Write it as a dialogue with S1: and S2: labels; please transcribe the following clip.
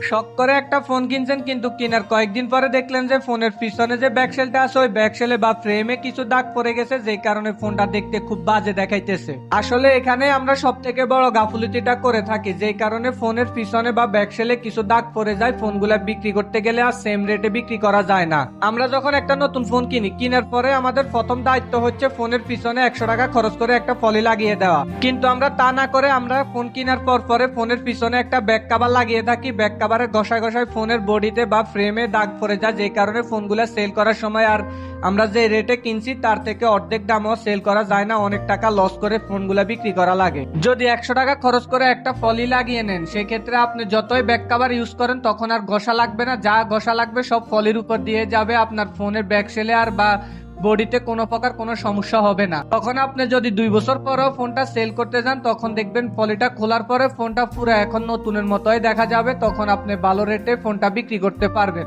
S1: শখ করে একটা ফোন কিনছেন, কিন্তু কেনার কয়েকদিন পরে দেখলেন যে ফোনের পিছনে যে ব্যাকশেলটা আছে ওই ব্যাকশেলে বা ফ্রেমে কিছু দাগ পড়ে গেছে, যেই কারণে ফোনটা দেখতে খুব বাজে দেখাইতেছে। আসলে এখানে আমরা সব থেকে বড় গাফুলিটিটা করে থাকি, যেই কারণে ফোনের পিছনে বা ব্যাকশেলে কিছু দাগ পড়ে যায়, ফোনগুলা বিক্রি করতে গেলে আর সেম রেটে বিক্রি করা যায় না। আমরা যখন একটা নতুন ফোন কিনি, কেনার পরে আমাদের প্রথম দায়িত্ব হচ্ছে ফোনের পিছনে 100 টাকা খরচ করে একটা ফলি লাগিয়ে দেওয়া, কিন্তু আমরা তা না করে আমরা ফোন কেনার পরে ফোনের পিছনে একটা ব্যাক কভার লাগিয়ে থাকি। ব্যাক কভারের ঘষায় ঘষায় ফোনের বডিতে বা ফ্রেমে দাগ পড়ে যায়, যে কারণে ফোনগুলা সেল করার সময় আর আমরা যে রেটে কিনছি তার থেকে অর্ধেক দামও সেল করা যায় না, অনেক টাকা লস করে ফোনগুলা বিক্রি করা লাগে। যদি 100 টাকা খরচ করে একটা ফলি লাগিয়ে নেন, সেক্ষেত্রে আপনি যতই ব্যাক কভার ইউজ করেন তখন আর ঘষা লাগবে না, যা ঘষা লাগবে সব ফলির উপর দিয়ে যাবে, আপনার ফোনের ব্যাক সেলে আর বা বডিতে কোনো প্রকার কোনো সমস্যা হবে না। তখন আপনি যদি 2 বছর পরেও ফোনটা সেল করতে যান, তখন দেখবেন পলিটা খোলার পরে ফোনটা পুরো এখন নতুনের মতোই দেখা যাবে, তখন আপনি ভালো রেটে ফোনটা বিক্রি করতে পারবেন।